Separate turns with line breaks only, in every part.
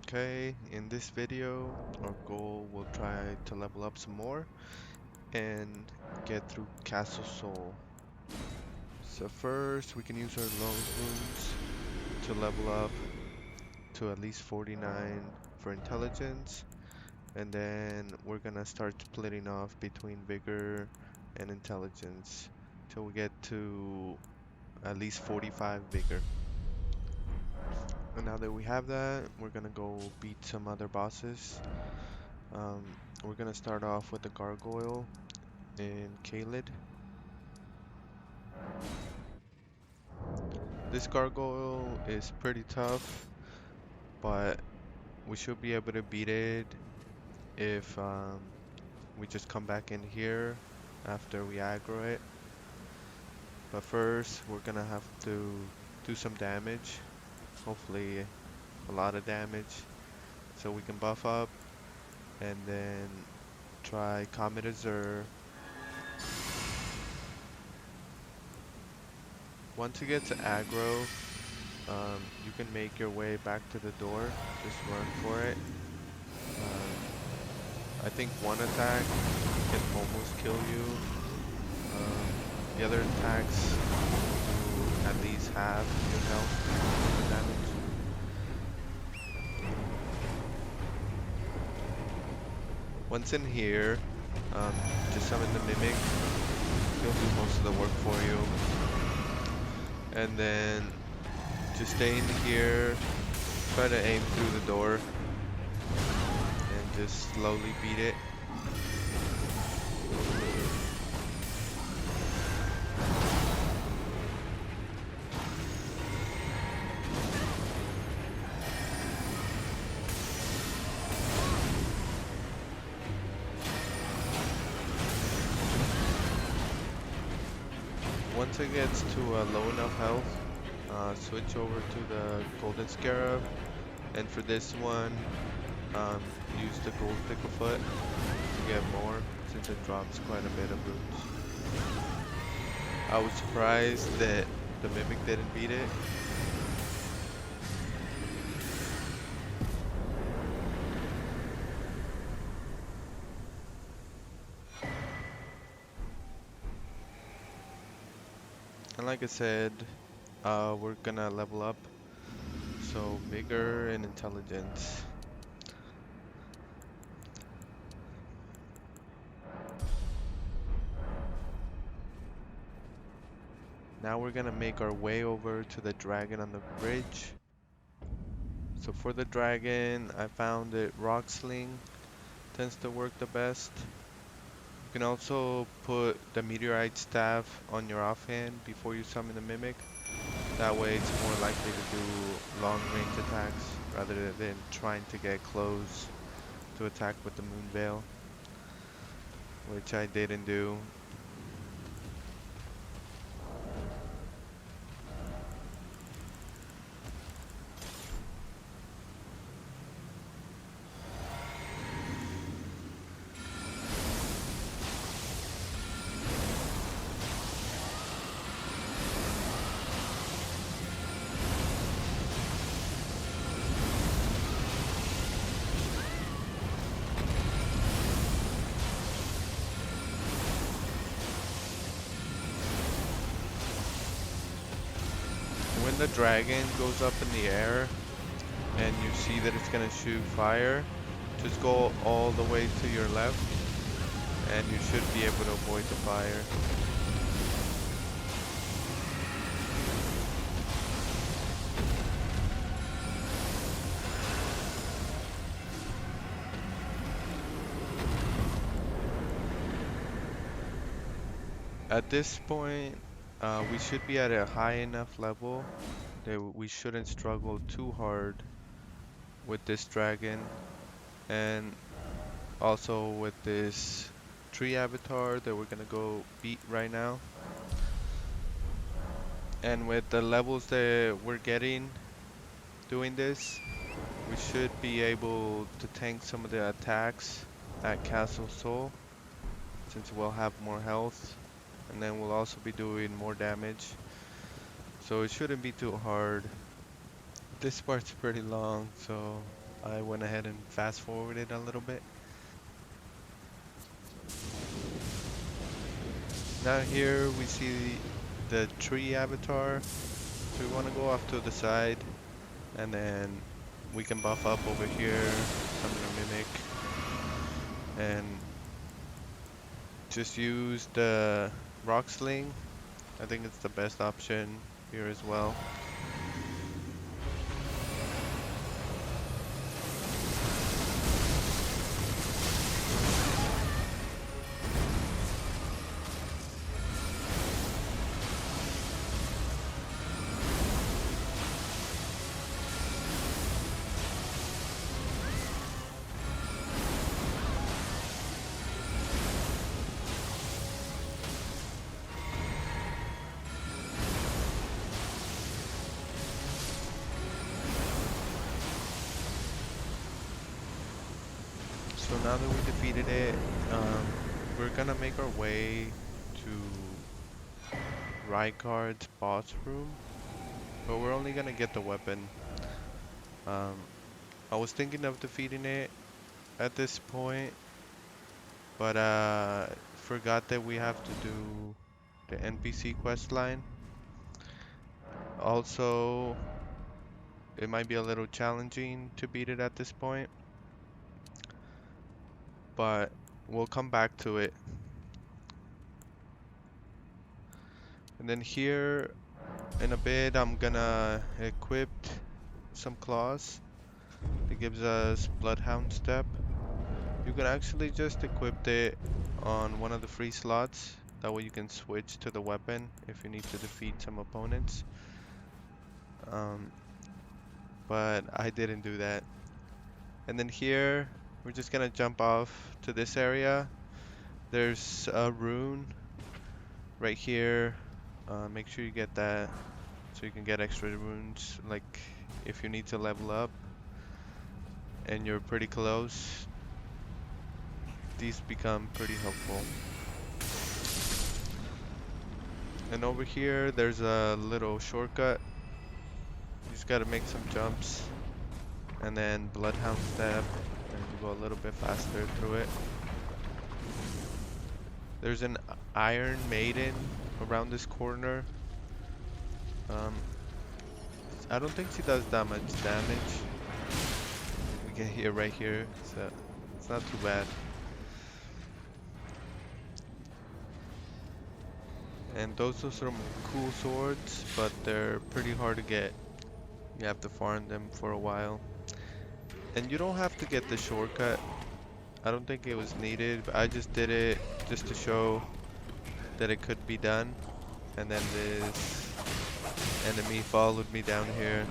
Okay, in this video, our goal will try to level up some more and get through Castle Soul. So first, we can use our low runes to level up to at least 49 for intelligence, and then we're gonna start splitting off between vigor and intelligence till we get to at least 45 vigor. And now that we have that, we're gonna go beat some other bosses. We're gonna start off with the gargoyle in Kaled. This gargoyle is pretty tough, but we should be able to beat it if we just come back in here after we aggro it. But first, we're gonna have to do some damage, hopefully a lot of damage, so we can buff up and then try Comet Azure. Once you get to aggro, you can make your way back to the door, just run for it. I think one attack can almost kill you. The other attacks do at least half your health damage. Once in here, just summon the Mimic. He'll do most of the work for you. And then just stay in here, try to aim through the door, and just slowly beat it. Once it gets to low enough health, switch over to the Golden Scarab, and for this one, use the Gold Picklefoot to get more, since it drops quite a bit of runes. I was surprised that the Mimic didn't beat it. And like I said, we're gonna level up, so vigor and intelligence. Now we're gonna make our way over to the dragon on the bridge. So for the dragon, I found that rock sling tends to work the best. You can also put the meteorite staff on your offhand before you summon the mimic. That way it's more likely to do long range attacks rather than trying to get close to attack with the moon veil, which I didn't do. When the dragon goes up in the air and you see that it's gonna shoot fire, just go all the way to your left and you should be able to avoid the fire. At this point, we should be at a high enough level that we shouldn't struggle too hard with this dragon, and also with this tree avatar that we're gonna go beat right now. And with the levels that we're getting doing this, we should be able to tank some of the attacks at Castle Soul, since we'll have more health, and then we'll also be doing more damage. So it shouldn't be too hard. This part's pretty long, so I went ahead and fast forwarded a little bit. Now here we see the tree avatar. So we want to go off to the side and then we can buff up over here, summon a mimic, and just use the rock sling. I think it's the best option here as well. So now that we defeated it, we're gonna make our way to Rykard's boss room, but we're only gonna get the weapon. Um, I was thinking of defeating it at this point, but forgot that we have to do the NPC quest line. Also, it might be a little challenging to beat it at this point, but we'll come back to it. And then here in a bit, I'm gonna equip some claws that gives us Bloodhound Step. You can actually just equip it on one of the free slots. That way you can switch to the weapon if you need to defeat some opponents. Um, but I didn't do that. And then here, we're just gonna jump off to this area. There's a rune right here. Make sure you get that so you can get extra runes. Like if you need to level up and you're pretty close, these become pretty helpful. And over here, there's a little shortcut. You just gotta make some jumps and then Bloodhound Step and you go a little bit faster through it. There's an Iron Maiden around this corner. Um, I don't think she does that much damage. We can hear right here, so it's not too bad. And those are some cool swords, but they're pretty hard to get. You have to farm them for a while. And you don't have to get the shortcut. I don't think it was needed, but I just did it just to show that it could be done. And then this enemy followed me down here.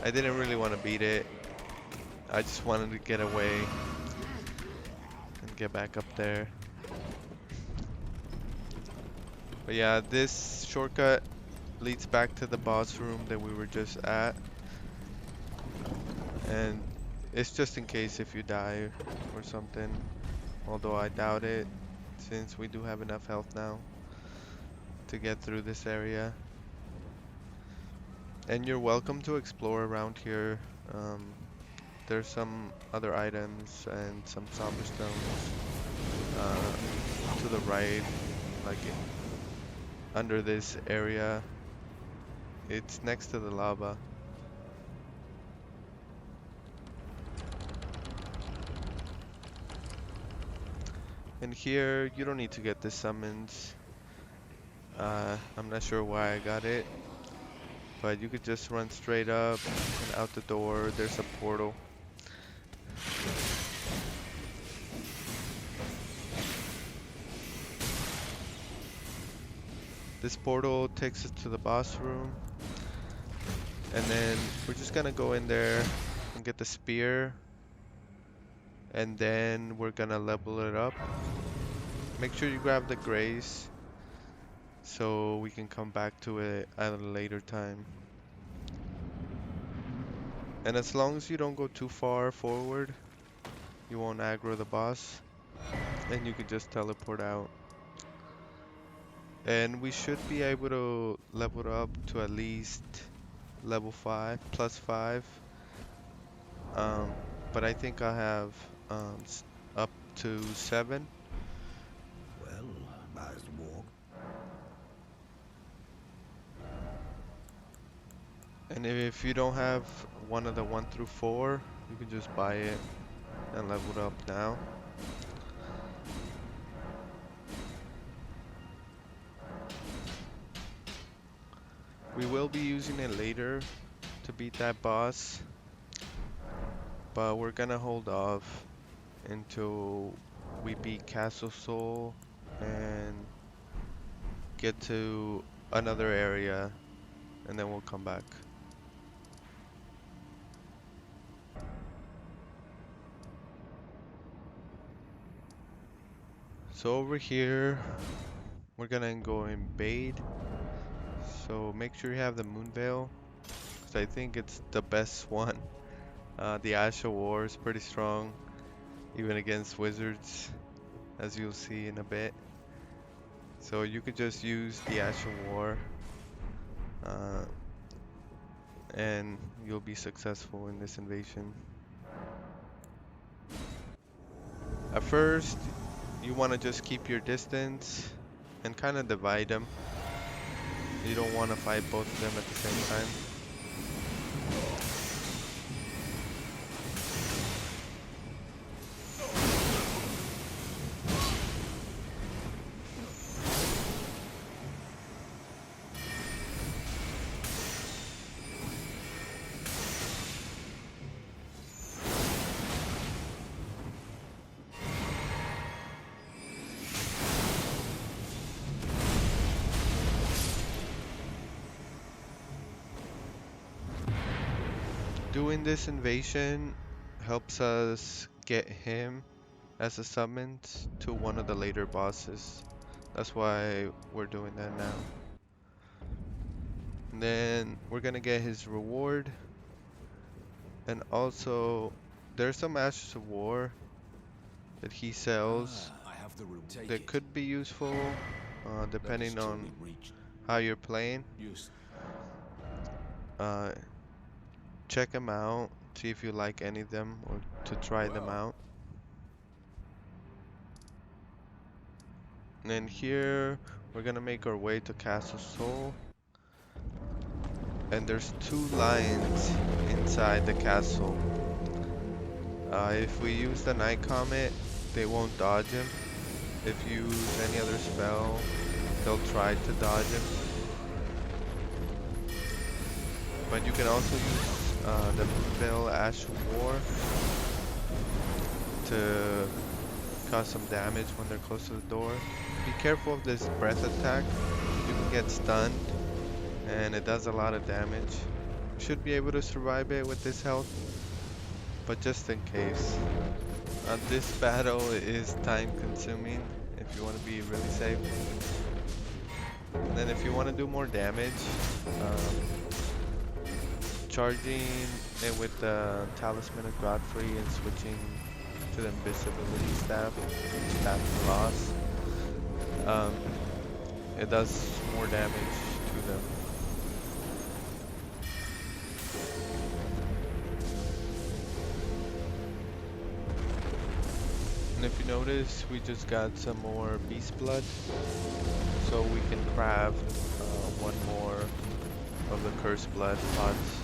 I didn't really want to beat it. I just wanted to get away and get back up there. But yeah, this shortcut leads back to the boss room that we were just at. And it's just in case if you die or something. Although I doubt it, since we do have enough health now to get through this area. And you're welcome to explore around here. There's some other items and some somber stones to the right, like under this area. It's next to the lava. And here, you don't need to get the summons. I'm not sure why I got it, but you could just run straight up and out the door. There's a portal. This portal takes us to the boss room. And then we're just gonna go in there and get the spear. And then we're gonna level it up. Make sure you grab the grace so we can come back to it at a later time. And as long as you don't go too far forward, you won't aggro the boss. And you can just teleport out. And we should be able to level it up to at least level 5, plus 5. Um, but I think I have up to 7.
Well, last walk.
And if you don't have one of the 1 through 4, you can just buy it and level it up now. We will be using it later to beat that boss, but we're gonna hold off until we beat Castle Soul and get to another area, and then we'll come back. So over here, we're gonna go invade. So make sure you have the Moon Veil, because I think it's the best one. The Ash of War is pretty strong, even against wizards, as you'll see in a bit. So you could just use the Ash of War, uh, and you'll be successful in this invasion. At first, you want to just keep your distance and kind of divide them. You don't want to fight both of them at the same time. Doing this invasion helps us get him as a summons to one of the later bosses. That's why we're doing that now. And then we're gonna get his reward. And also, there's some Ashes of War that he sells
I have the room. Take
that
it.
could be useful,
That is
depending
till
on
we reach.
how you're playing.
Use.
Uh, check them out, see if you like any of them or to try them
Well,
out. And then here, we're gonna make our way to Castle Soul. And there's 2 lions inside the castle. If we use the Night Comet, they won't dodge him. If you use any other spell, they'll try to dodge him. But you can also use the Moonveil Ash of War to cause some damage when they're close to the door. Be careful of this breath attack. You can get stunned and it does a lot of damage. You should be able to survive it with this health, but just in case. This battle is time consuming if you want to be really safe. And then if you want to do more damage, charging it with the Talisman of Godfrey and switching to the Invisibility Staff, Staff of Loss, it does more damage to them. And if you notice, we just got some more Beast Blood, so we can craft one more of the Cursed Blood pots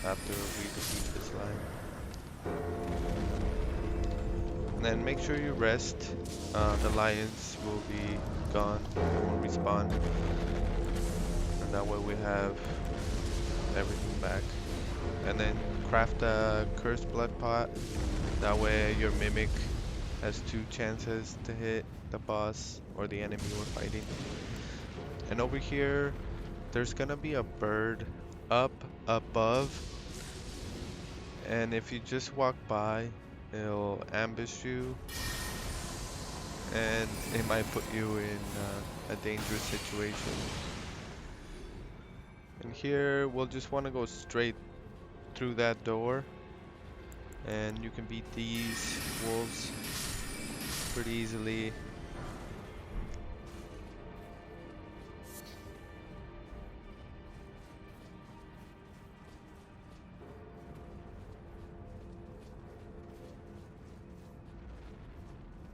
after we defeat this lion. And then make sure you rest. The lions will be gone, they won't respawn. And that way we have everything back. And then craft a Cursed Blood pot. That way your Mimic has 2 chances to hit the boss or the enemy we're fighting. And over here, there's gonna be a bird up above, and if you just walk by, it'll ambush you, and it might put you in a dangerous situation. And here, we'll just want to go straight through that door, and you can beat these wolves pretty easily.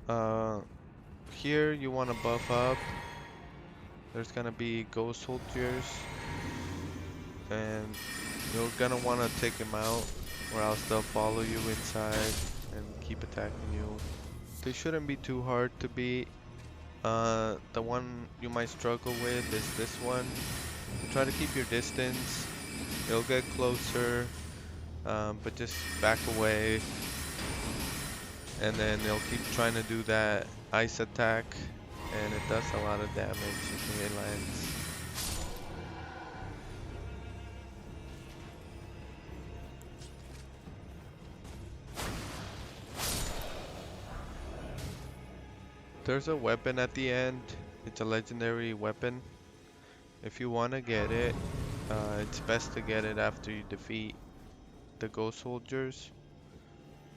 Uh, Here you want to buff up. There's gonna be ghost soldiers, and you're gonna want to take them out, or else they'll follow you inside and keep attacking you. They shouldn't be too hard to beat. The one you might struggle with is this one. Try to keep your distance. It'll get closer, but just back away, and then they'll keep trying to do that ice attack, and it does a lot of damage if it lands. There's a weapon at the end. It's a legendary weapon. If you want to get it, it's best to get it after you defeat the ghost soldiers,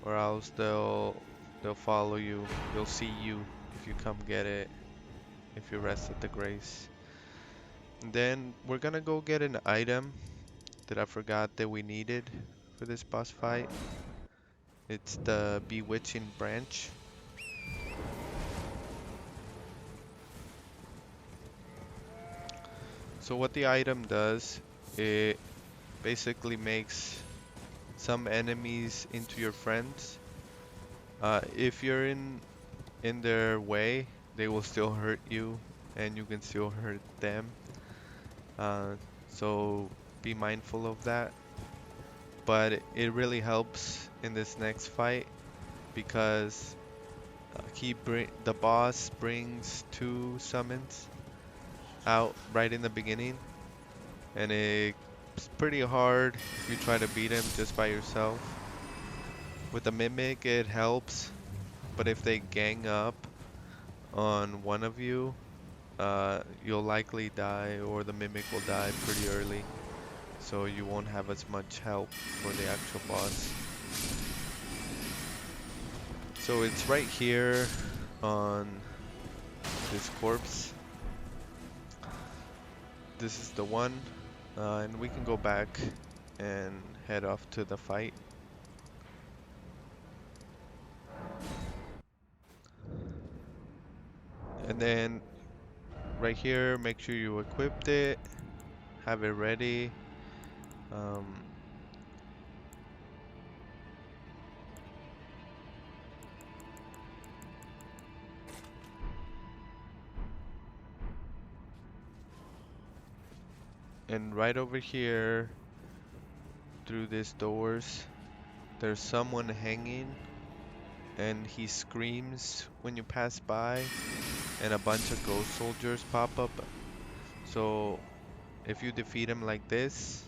or else they'll follow you. They'll see you if you come get it, if you rest at the grace. And then we're gonna go get an item that I forgot that we needed for this boss fight. It's the bewitching branch. So what the item does, it basically makes some enemies into your friends. If you're in their way, they will still hurt you, and you can still hurt them. Uh, so be mindful of that. But it really helps in this next fight because the boss brings two summons out right in the beginning, and it's pretty hard if you try to beat him just by yourself. With the mimic, it helps, but if they gang up on one of you, you'll likely die, or the mimic will die pretty early, so you won't have as much help for the actual boss. So it's right here on this corpse. This is the one, and we can go back and head off to the fight. And then right here, make sure you equipped it, have it ready. Um, and right over here, through these doors, there's someone hanging, and he screams when you pass by, and a bunch of ghost soldiers pop up. So if you defeat him like this,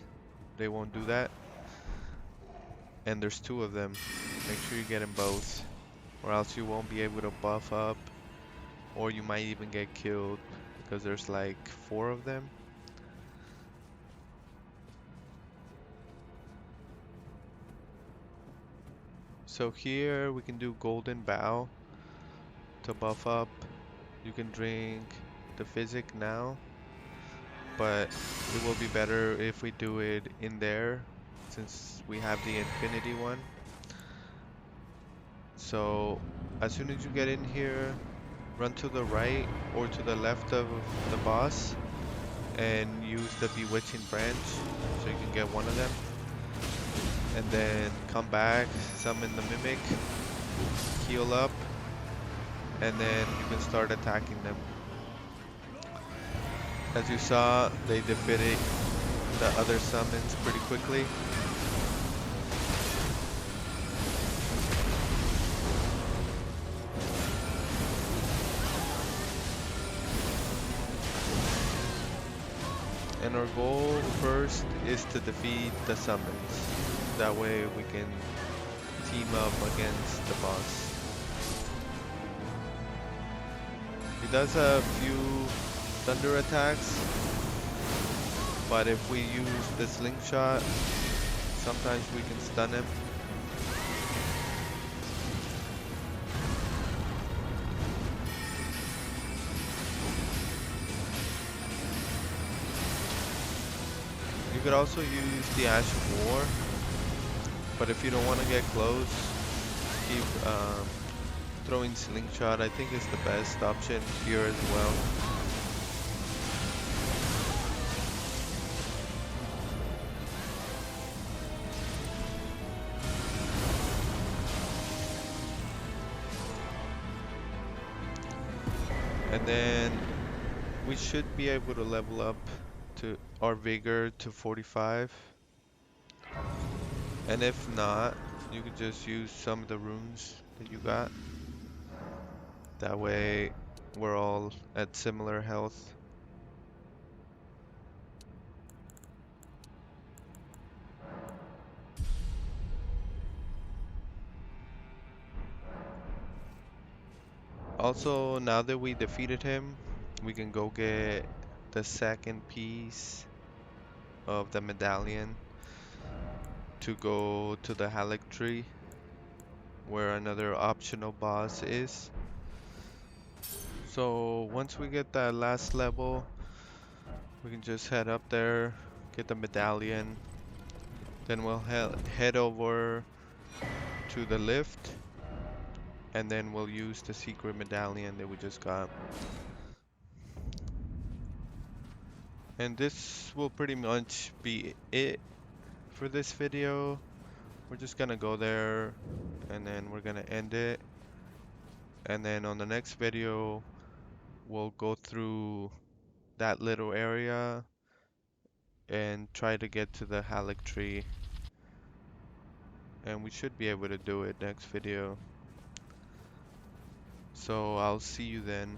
they won't do that. And there's two of them. Make sure you get them both, or else you won't be able to buff up, or you might even get killed because there's like four of them. So here we can do golden bow to buff up. You can drink the physic now, but it will be better if we do it in there since we have the infinity one. So as soon as you get in here, run to the right or to the left of the boss and use the bewitching branch so you can get one of them. And then come back, summon the mimic, heal up, and then you can start attacking them. As you saw, they defeated the other summons pretty quickly. And our goal first is to defeat the summons. That way we can team up against the boss. He does a few thunder attacks, but if we use the slingshot, sometimes we can stun him. You could also use the Ash of War, but if you don't want to get close, keep throwing slingshot, I think is the best option here as well. And then we should be able to level up to our vigor to 45. And if not, you could just use some of the runes that you got. That way we're all at similar health. Also, now that we defeated him, we can go get the second piece of the medallion to go to the Haligtree, where another optional boss is. So once we get that last level, we can just head up there, get the medallion, then we'll head over to the lift, and then we'll use the secret medallion that we just got. And this will pretty much be it for this video. We're just gonna go there and then we're gonna end it. And then on the next video, we'll go through that little area and try to get to the Haligtree. And we should be able to do it next video. So I'll see you then.